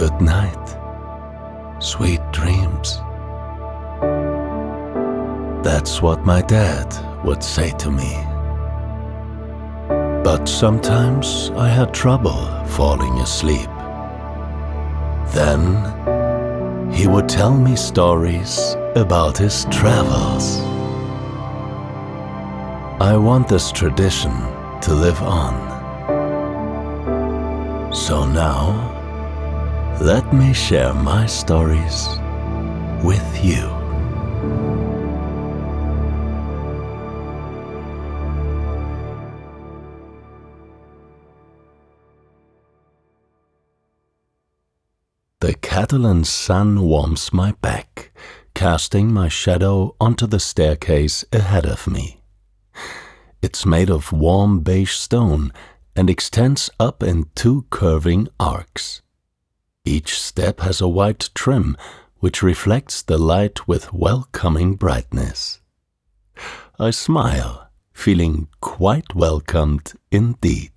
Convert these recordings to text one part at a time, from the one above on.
Good night. Sweet dreams. That's what my dad would say to me. But sometimes I had trouble falling asleep. Then he would tell me stories about his travels. I want this tradition to live on. So now, let me share my stories with you. The Catalan sun warms my back, casting my shadow onto the staircase ahead of me. It's made of warm beige stone and extends up in 2 curving arcs. Each step has a white trim, which reflects the light with welcoming brightness. I smile, feeling quite welcomed indeed.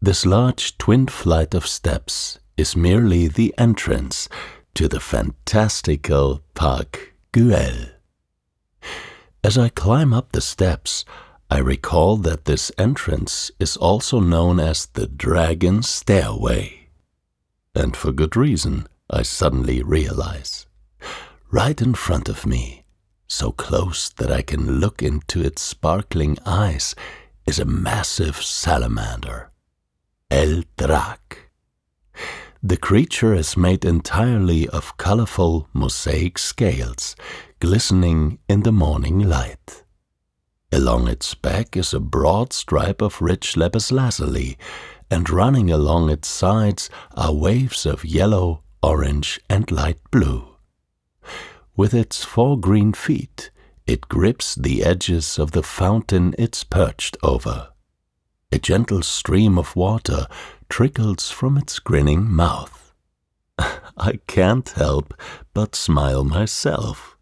This large twin flight of steps is merely the entrance to the fantastical Park Güell. As I climb up the steps, I recall that this entrance is also known as the Dragon Stairway. And for good reason, I suddenly realize. Right in front of me, so close that I can look into its sparkling eyes, is a massive salamander, El Drac. The creature is made entirely of colorful mosaic scales, glistening in the morning light. Along its back is a broad stripe of rich lapislazuli, and running along its sides are waves of yellow, orange, and light blue. With its 4 green feet, it grips the edges of the fountain it's perched over. A gentle stream of water trickles from its grinning mouth. I can't help but smile myself.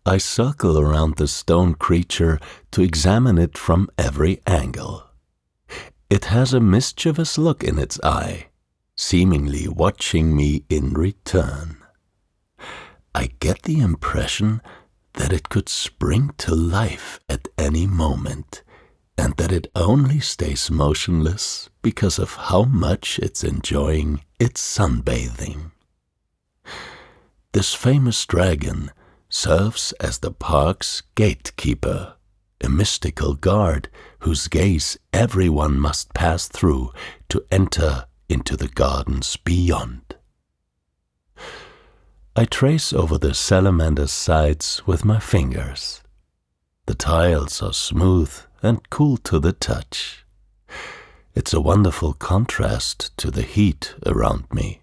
I circle around the stone creature to examine it from every angle. It has a mischievous look in its eye, seemingly watching me in return. I get the impression that it could spring to life at any moment, and that it only stays motionless because of how much it's enjoying its sunbathing. This famous dragon serves as the park's gatekeeper, a mystical guard whose gaze everyone must pass through to enter into the gardens beyond. I trace over the salamander's sides with my fingers. The tiles are smooth and cool to the touch. It's a wonderful contrast to the heat around me.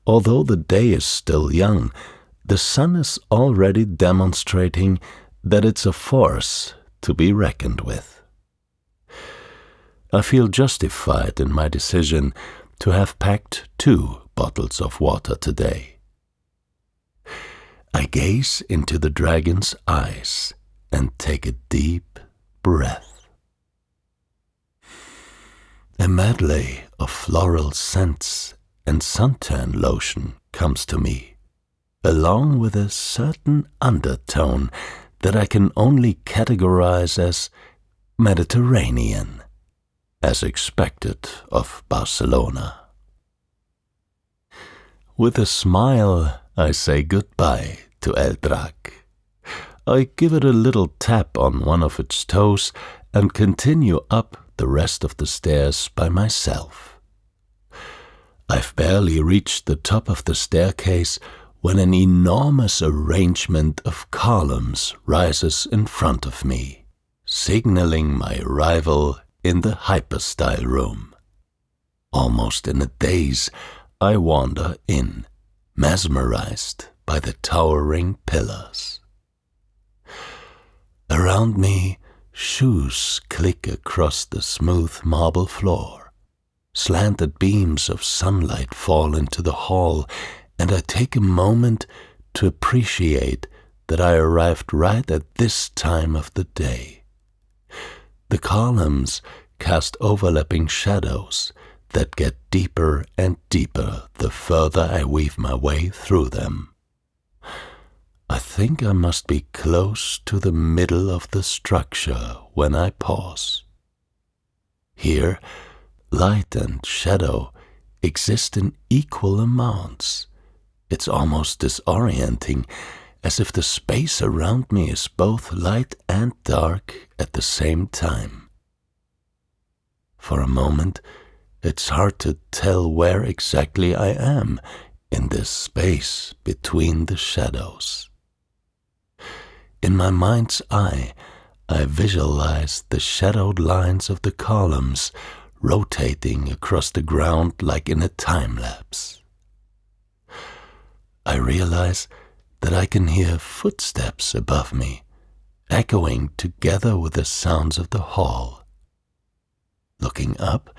Although the day is still young, the sun is already demonstrating that it's a force to be reckoned with. I feel justified in my decision to have packed 2 bottles of water today. I gaze into the dragon's eyes and take a deep breath. A medley of floral scents and suntan lotion comes to me, along with a certain undertone that I can only categorize as Mediterranean, as expected of Barcelona. With a smile, I say goodbye to El Drac. I give it a little tap on one of its toes and continue up the rest of the stairs by myself. I've barely reached the top of the staircase when an enormous arrangement of columns rises in front of me, signaling my arrival in the hyperstyle room. Almost in a daze, I wander in, mesmerized by the towering pillars. Around me, shoes click across the smooth marble floor. Slanted beams of sunlight fall into the hall, and I take a moment to appreciate that I arrived right at this time of the day. The columns cast overlapping shadows that get deeper and deeper the further I weave my way through them. I think I must be close to the middle of the structure when I pause. Here, light and shadow exist in equal amounts. It's almost disorienting, as if the space around me is both light and dark at the same time. For a moment, it's hard to tell where exactly I am in this space between the shadows. In my mind's eye, I visualize the shadowed lines of the columns rotating across the ground like in a time-lapse. I realize that I can hear footsteps above me, echoing together with the sounds of the hall. Looking up,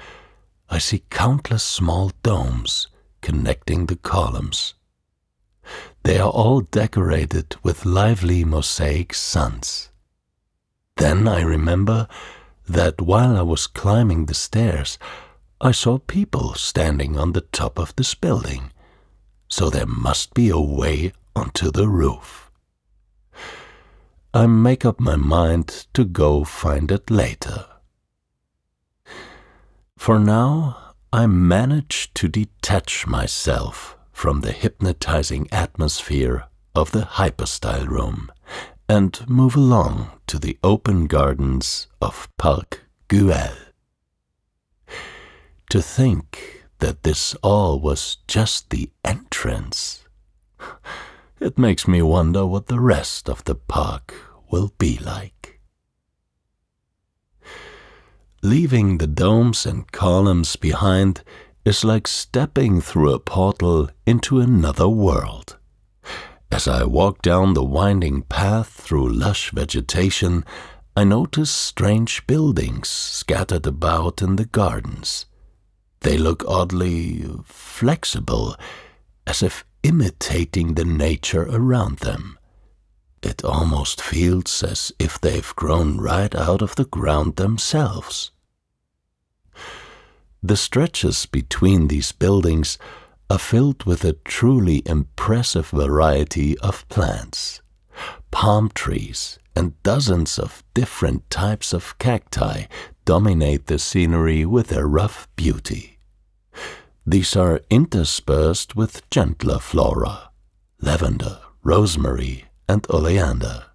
I see countless small domes connecting the columns. They are all decorated with lively mosaic suns. Then I remember that while I was climbing the stairs, I saw people standing on the top of this building, so there must be a way onto the roof. I make up my mind to go find it later. For now, I manage to detach myself from the hypnotizing atmosphere of the hyperstyle room and move along to the open gardens of Parc Güell. To think that this all was just the entrance. It makes me wonder what the rest of the park will be like. Leaving the domes and columns behind is like stepping through a portal into another world. As I walk down the winding path through lush vegetation, I notice strange buildings scattered about in the gardens. They look oddly flexible, as if imitating the nature around them. It almost feels as if they've grown right out of the ground themselves. The stretches between these buildings are filled with a truly impressive variety of plants. Palm trees and dozens of different types of cacti dominate the scenery with their rough beauty. These are interspersed with gentler flora, lavender, rosemary, and oleander,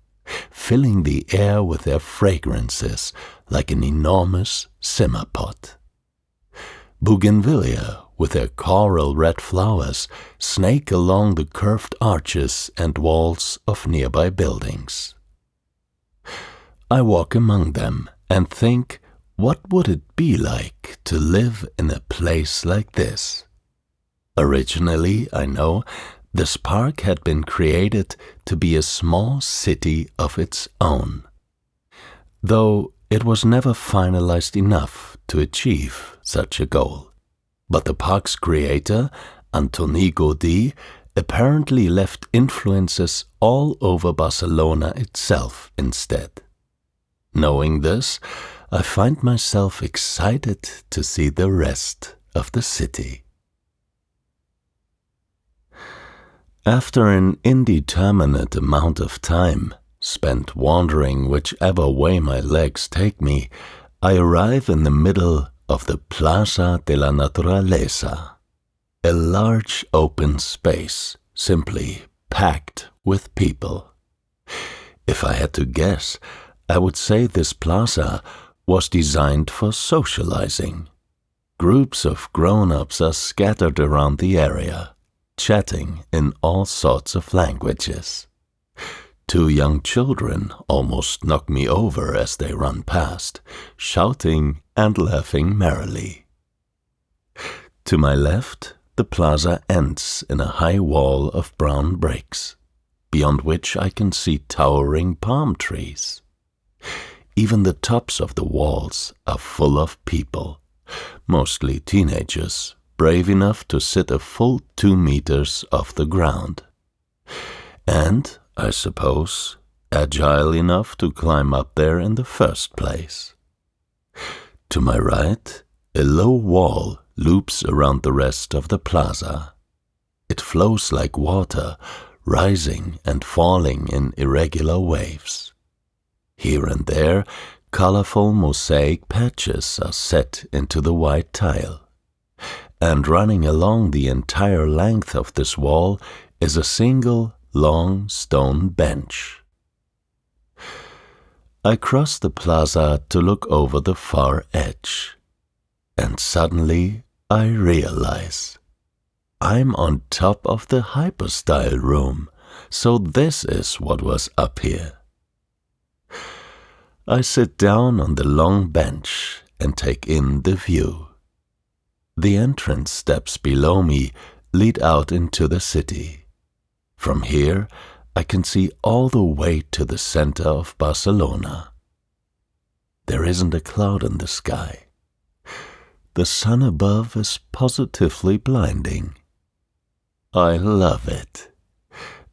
filling the air with their fragrances like an enormous simmer pot. Bougainvillea, with their coral red flowers, snake along the curved arches and walls of nearby buildings. I walk among them and think, what would it be like to live in a place like this? Originally, I know, this park had been created to be a small city of its own, though it was never finalized enough to achieve such a goal. But the park's creator, Antoni Gaudí, apparently left influences all over Barcelona itself instead. Knowing this, I find myself excited to see the rest of the city. After an indeterminate amount of time, spent wandering whichever way my legs take me, I arrive in the middle of the Plaza de la Naturaleza, a large open space simply packed with people. If I had to guess, I would say this plaza was designed for socializing. Groups of grown-ups are scattered around the area, chatting in all sorts of languages. Two young children almost knock me over as they run past, shouting and laughing merrily. To my left, the plaza ends in a high wall of brown bricks, beyond which I can see towering palm trees. Even the tops of the walls are full of people, mostly teenagers, brave enough to sit a full 2 meters off the ground. And, I suppose, agile enough to climb up there in the first place. To my right, a low wall loops around the rest of the plaza. It flows like water, rising and falling in irregular waves. Here and there, colorful mosaic patches are set into the white tile, and running along the entire length of this wall is a single long stone bench. I cross the plaza to look over the far edge, and suddenly I realize I'm on top of the hyperstyle room, so this is what was up here. I sit down on the long bench and take in the view. The entrance steps below me lead out into the city. From here, I can see all the way to the center of Barcelona. There isn't a cloud in the sky. The sun above is positively blinding. I love it.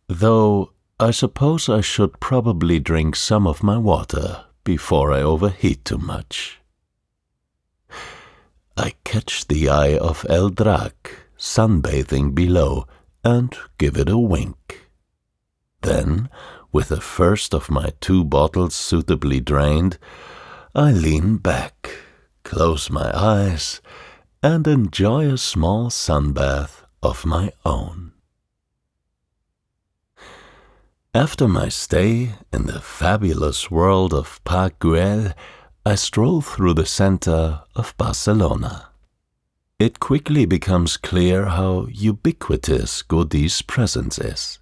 Though I suppose I should probably drink some of my water before I overheat too much. I catch the eye of El Drac sunbathing below and give it a wink. Then, with the first of my 2 bottles suitably drained, I lean back, close my eyes, and enjoy a small sunbath of my own. After my stay in the fabulous world of Park Güell, I stroll through the center of Barcelona. It quickly becomes clear how ubiquitous Gaudí's presence is.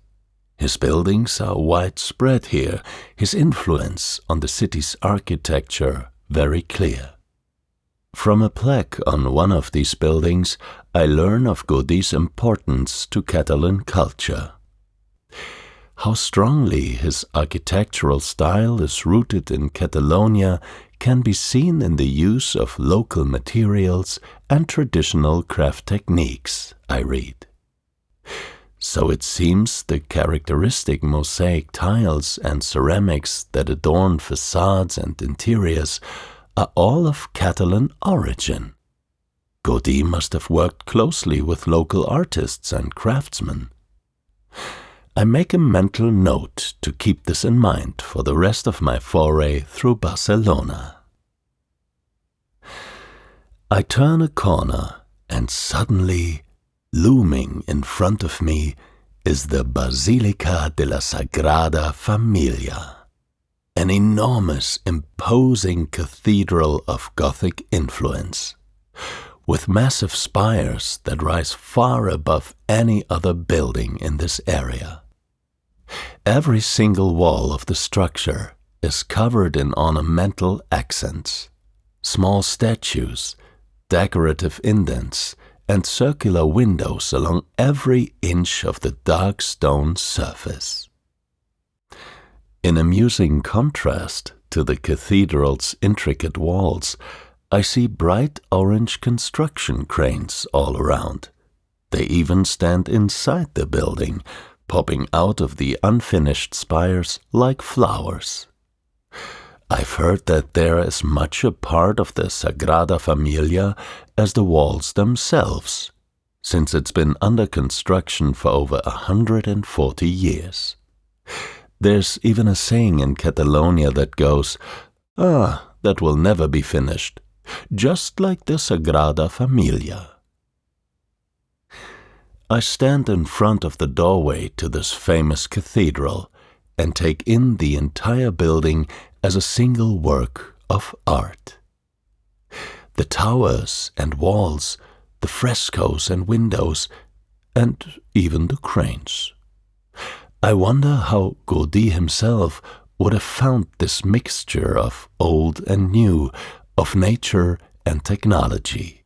His buildings are widespread here, his influence on the city's architecture very clear. From a plaque on one of these buildings, I learn of Gaudí's importance to Catalan culture. How strongly his architectural style is rooted in Catalonia can be seen in the use of local materials and traditional craft techniques, I read. So it seems the characteristic mosaic tiles and ceramics that adorn facades and interiors are all of Catalan origin. Gaudí must have worked closely with local artists and craftsmen. I make a mental note to keep this in mind for the rest of my foray through Barcelona. I turn a corner and suddenly, looming in front of me, is the Basilica de la Sagrada Familia, an enormous, imposing cathedral of Gothic influence, with massive spires that rise far above any other building in this area. Every single wall of the structure is covered in ornamental accents, small statues, decorative indents, and circular windows along every inch of the dark stone surface. In amusing contrast to the cathedral's intricate walls, I see bright orange construction cranes all around. They even stand inside the building, popping out of the unfinished spires like flowers. I've heard that they're as much a part of the Sagrada Familia as the walls themselves, since it's been under construction for over 140 years. There's even a saying in Catalonia that goes, that will never be finished, just like the Sagrada Familia. I stand in front of the doorway to this famous cathedral and take in the entire building as a single work of art. The towers and walls, the frescoes and windows, and even the cranes. I wonder how Gaudí himself would have found this mixture of old and new, of nature and technology.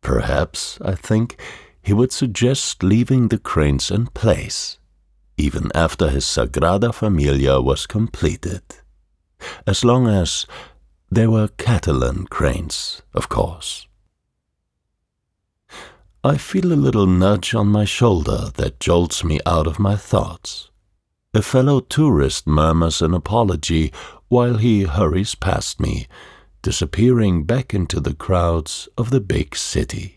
Perhaps, I think, he would suggest leaving the cranes in place, even after his Sagrada Familia was completed, as long as they were Catalan cranes, of course. I feel a little nudge on my shoulder that jolts me out of my thoughts. A fellow tourist murmurs an apology while he hurries past me, disappearing back into the crowds of the big city.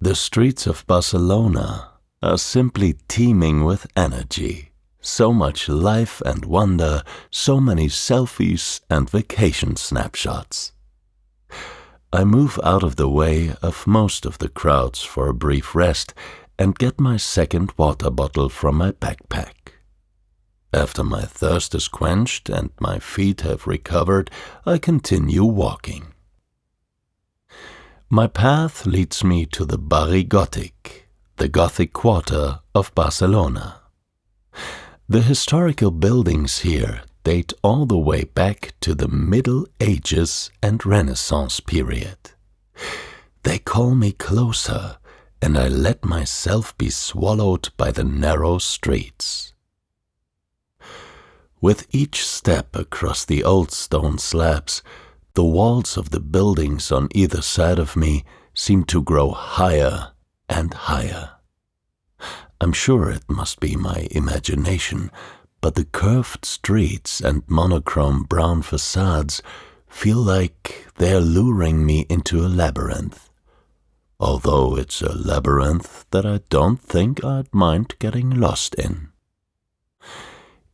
The streets of Barcelona are simply teeming with energy. So much life and wonder, so many selfies and vacation snapshots. I move out of the way of most of the crowds for a brief rest and get my second water bottle from my backpack. After my thirst is quenched and my feet have recovered, I continue walking. My path leads me to the Barri Gòtic, the Gothic quarter of Barcelona. The historical buildings here date all the way back to the Middle Ages and Renaissance period. They call me closer, and I let myself be swallowed by the narrow streets. With each step across the old stone slabs, the walls of the buildings on either side of me seem to grow higher and higher. I'm sure it must be my imagination, but the curved streets and monochrome brown facades feel like they're luring me into a labyrinth, although it's a labyrinth that I don't think I'd mind getting lost in.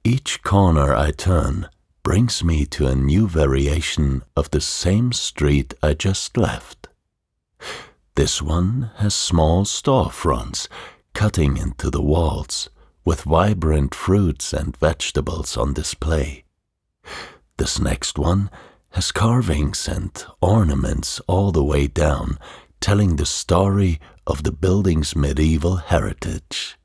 Each corner I turn brings me to a new variation of the same street I just left. This one has small storefronts cutting into the walls, with vibrant fruits and vegetables on display. This next one has carvings and ornaments all the way down, telling the story of the building's medieval heritage.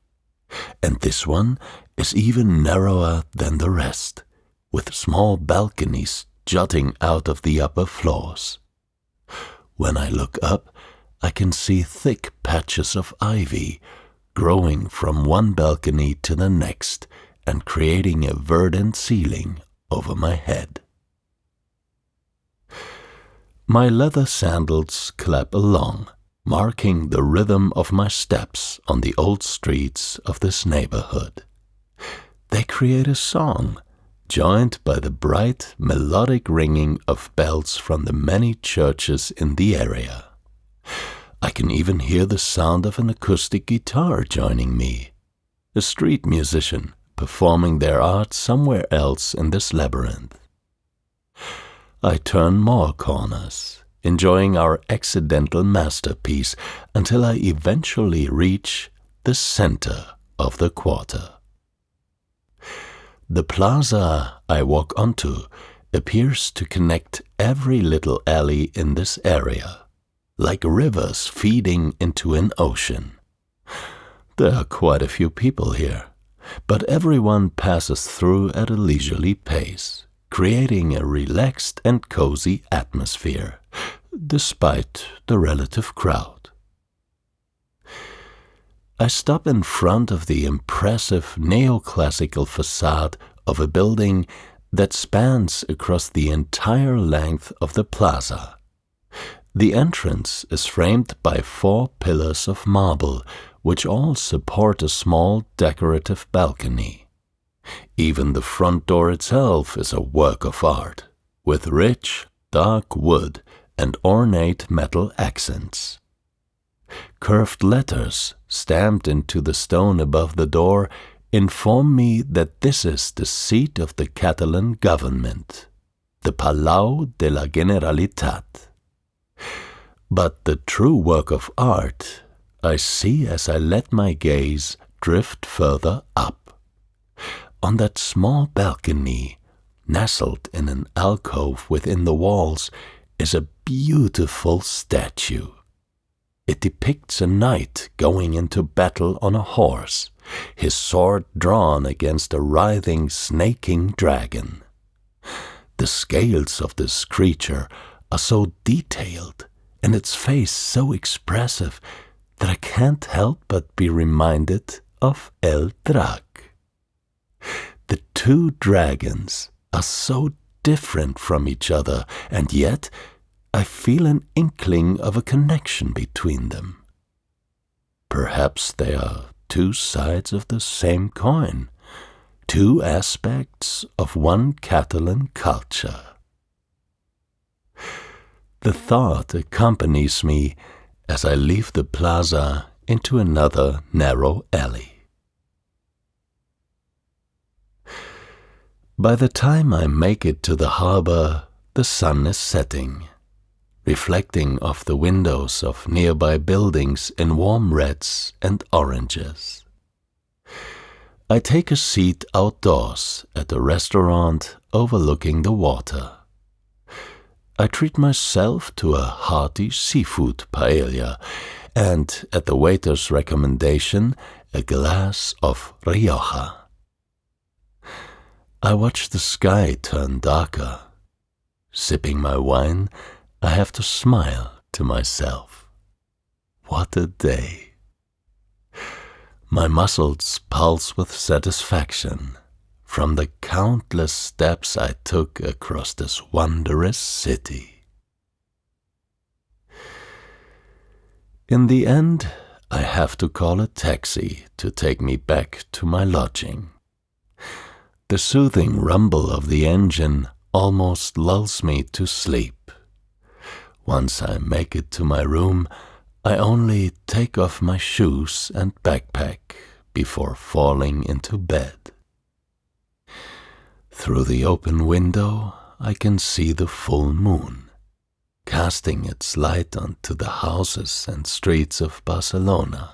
And this one is even narrower than the rest, with small balconies jutting out of the upper floors. When I look up, I can see thick patches of ivy growing from one balcony to the next and creating a verdant ceiling over my head. My leather sandals clap along, marking the rhythm of my steps on the old streets of this neighborhood. They create a song, joined by the bright, melodic ringing of bells from the many churches in the area. I can even hear the sound of an acoustic guitar joining me, a street musician performing their art somewhere else in this labyrinth. I turn more corners, enjoying our accidental masterpiece until I eventually reach the center of the quarter. The plaza I walk onto appears to connect every little alley in this area, like rivers feeding into an ocean. There are quite a few people here, but everyone passes through at a leisurely pace, creating a relaxed and cozy atmosphere, despite the relative crowd. I stop in front of the impressive neoclassical facade of a building that spans across the entire length of the plaza. The entrance is framed by 4 pillars of marble, which all support a small decorative balcony. Even the front door itself is a work of art, with rich, dark wood and ornate metal accents. Curved letters stamped into the stone above the door inform me that this is the seat of the Catalan government, the Palau de la Generalitat. But the true work of art I see as I let my gaze drift further up. On that small balcony, nestled in an alcove within the walls, is a beautiful statue. It depicts a knight going into battle on a horse, his sword drawn against a writhing, snaking dragon. The scales of this creature are so detailed, and its face so expressive, that I can't help but be reminded of El Drac. The 2 dragons are so different from each other, and yet I feel an inkling of a connection between them. Perhaps they are 2 sides of the same coin, 2 aspects of one Catalan culture. The thought accompanies me as I leave the plaza into another narrow alley. By the time I make it to the harbor, the sun is setting, reflecting off the windows of nearby buildings in warm reds and oranges. I take a seat outdoors at a restaurant overlooking the water. I treat myself to a hearty seafood paella and, at the waiter's recommendation, a glass of Rioja. I watch the sky turn darker. Sipping my wine, I have to smile to myself. What a day! My muscles pulse with satisfaction from the countless steps I took across this wondrous city. In the end, I have to call a taxi to take me back to my lodging. The soothing rumble of the engine almost lulls me to sleep. Once I make it to my room, I only take off my shoes and backpack before falling into bed. Through the open window, I can see the full moon, casting its light onto the houses and streets of Barcelona.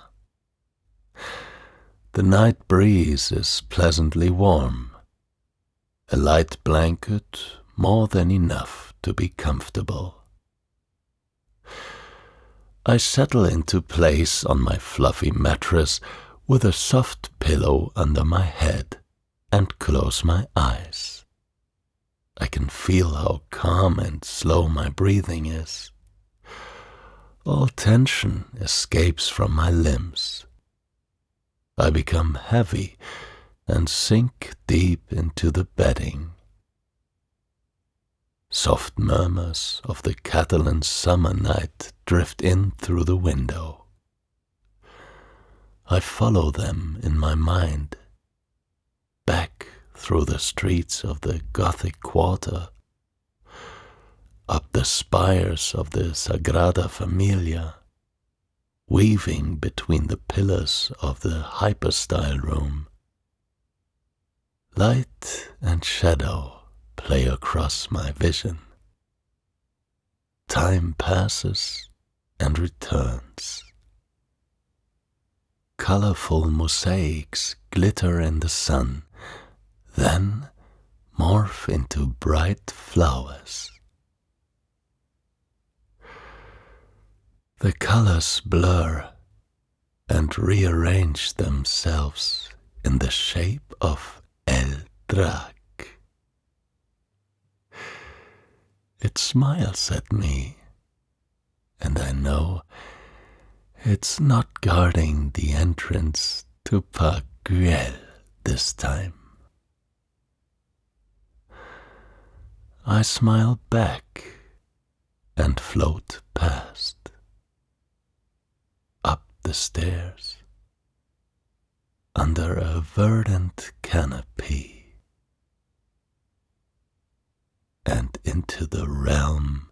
The night breeze is pleasantly warm. A light blanket, more than enough to be comfortable. I settle into place on my fluffy mattress with a soft pillow under my head and close my eyes. I can feel how calm and slow my breathing is. All tension escapes from my limbs. I become heavy and sink deep into the bedding. Soft murmurs of the Catalan summer night drift in through the window. I follow them in my mind, back through the streets of the Gothic Quarter, up the spires of the Sagrada Familia, weaving between the pillars of the hypostyle room. Light and shadow play across my vision. Time passes and returns. Colorful mosaics glitter in the sun, then morph into bright flowers. The colors blur and rearrange themselves in the shape of El Drac. It smiles at me, and I know it's not guarding the entrance to Park Güell this time. I smile back and float past, up the stairs, under a verdant canopy, and into the realm